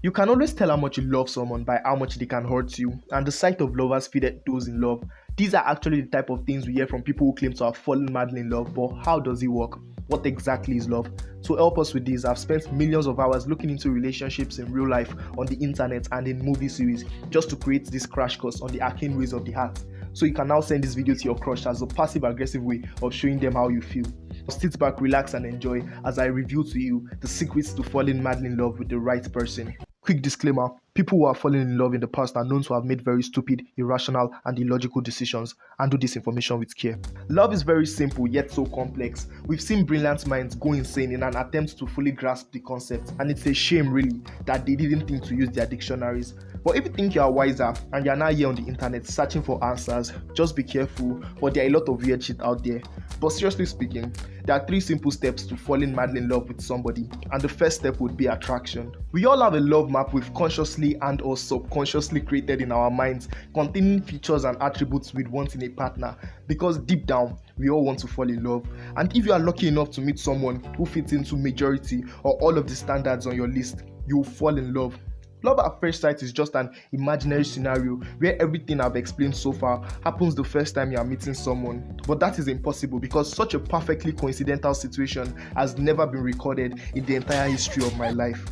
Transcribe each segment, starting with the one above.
You can always tell how much you love someone by how much they can hurt you, and the sight of lovers feeded those in love. These are actually the type of things we hear from people who claim to have fallen madly in love, but how does it work? What exactly is love? To help us with this, I've spent millions of hours looking into relationships in real life, on the internet, and in movie series, just to create this crash course on the arcane ways of the heart. So you can now send this video to your crush as a passive-aggressive way of showing them how you feel. Sit back, relax, and enjoy as I reveal to you the secrets to falling madly in love with the right person. Quick disclaimer: people who have fallen in love in the past are known to have made very stupid, irrational, and illogical decisions. Handle this information with care. Love is very simple yet so complex. We've seen brilliant minds go insane in an attempt to fully grasp the concept, and it's a shame really that they didn't think to use their dictionaries. But if you think you are wiser and you are now here on the internet searching for answers, just be careful, but there are a lot of weird shit out there. But seriously speaking, there are 3 simple steps to falling madly in love with somebody, and the first step would be attraction. We all have a love map we've consciously and or subconsciously created in our minds, containing features and attributes we'd want in a partner, because deep down, we all want to fall in love. And if you are lucky enough to meet someone who fits into majority or all of the standards on your list, you'll fall in love. Love at first sight is just an imaginary scenario where everything I've explained so far happens the first time you are meeting someone. But that is impossible because such a perfectly coincidental situation has never been recorded in the entire history of my life.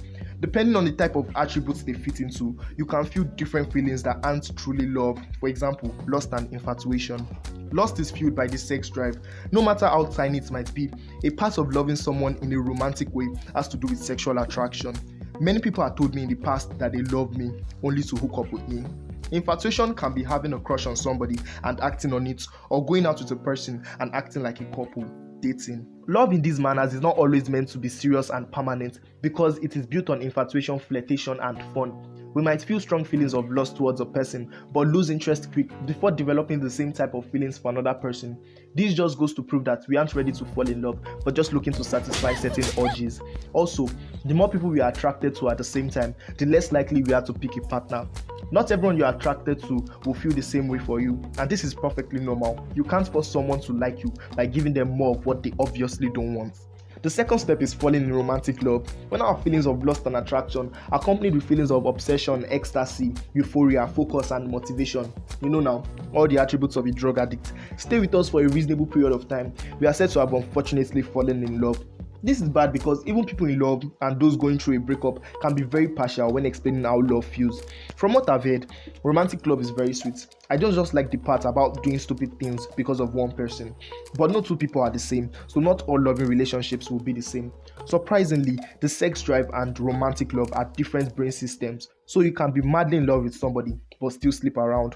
Depending on the type of attributes they fit into, you can feel different feelings that aren't truly love. For example, lust and infatuation. Lust is fueled by the sex drive. No matter how tiny it might be, a part of loving someone in a romantic way has to do with sexual attraction. Many people have told me in the past that they love me only to hook up with me. Infatuation can be having a crush on somebody and acting on it, or going out with a person and acting like a couple, dating. Love in these manners is not always meant to be serious and permanent because it is built on infatuation, flirtation, and fun. We might feel strong feelings of lust towards a person but lose interest quick before developing the same type of feelings for another person. This just goes to prove that we aren't ready to fall in love but just looking to satisfy certain urges. Also, the more people we are attracted to at the same time, the less likely we are to pick a partner. Not everyone you are attracted to will feel the same way for you, and this is perfectly normal. You can't force someone to like you by giving them more of what they obviously don't want. The second step is falling in romantic love. When our feelings of lust and attraction are accompanied with feelings of obsession, ecstasy, euphoria, focus, and motivation. You know now, all the attributes of a drug addict. Stay with us for a reasonable period of time. We are said to have unfortunately fallen in love. This is bad because even people in love and those going through a breakup can be very partial when explaining how love feels. From what I've heard, romantic love is very sweet. I don't just like the part about doing stupid things because of one person. But no two people are the same, so not all loving relationships will be the same. Surprisingly, the sex drive and romantic love are different brain systems, so you can be madly in love with somebody but still sleep around.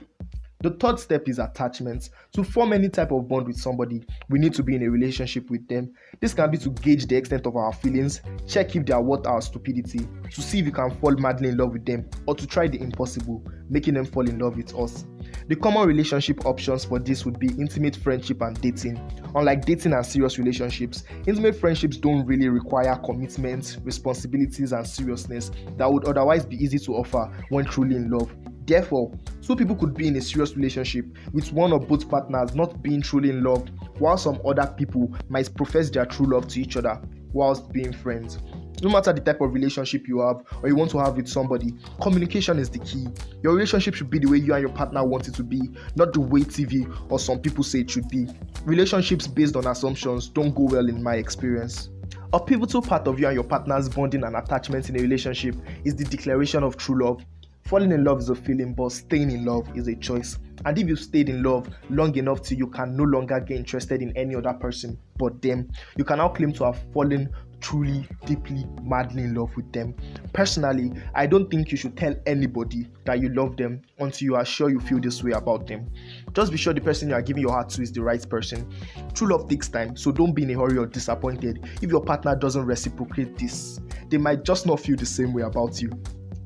The third step is attachment. To form any type of bond with somebody, we need to be in a relationship with them. This can be to gauge the extent of our feelings, check if they are worth our stupidity, to see if we can fall madly in love with them, or to try the impossible, making them fall in love with us. The common relationship options for this would be intimate friendship and dating. Unlike dating and serious relationships, intimate friendships don't really require commitment, responsibilities, and seriousness that would otherwise be easy to offer when truly in love. Therefore, 2 people could be in a serious relationship with one or both partners not being truly in love, while some other people might profess their true love to each other whilst being friends. No matter the type of relationship you have or you want to have with somebody, communication is the key. Your relationship should be the way you and your partner want it to be, not the way TV or some people say it should be. Relationships based on assumptions don't go well in my experience. A pivotal part of you and your partner's bonding and attachment in a relationship is the declaration of true love. Falling in love is a feeling, but staying in love is a choice. And if you've stayed in love long enough till you can no longer get interested in any other person but them, you can now claim to have fallen truly, deeply, madly in love with them. Personally, I don't think you should tell anybody that you love them until you are sure you feel this way about them. Just be sure the person you are giving your heart to is the right person. True love takes time, so don't be in a hurry or disappointed if your partner doesn't reciprocate this. They might just not feel the same way about you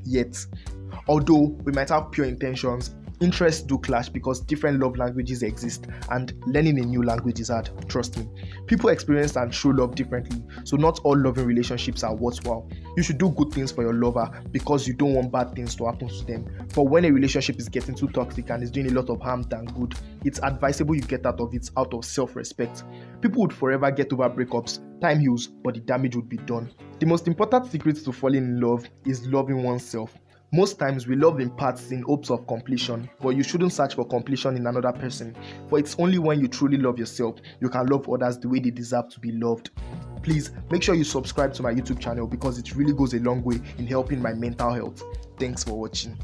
yet. Although we might have pure intentions, interests do clash because different love languages exist and learning a new language is hard, trust me. People experience and show love differently, so not all loving relationships are worthwhile. You should do good things for your lover because you don't want bad things to happen to them. But when a relationship is getting too toxic and is doing a lot of harm than good, it's advisable you get out of it out of self-respect. People would forever get over breakups, time heals, but the damage would be done. The most important secret to falling in love is loving oneself. Most times we love in parts in hopes of completion, but you shouldn't search for completion in another person. For it's only when you truly love yourself, you can love others the way they deserve to be loved. Please make sure you subscribe to my YouTube channel because it really goes a long way in helping my mental health. Thanks for watching.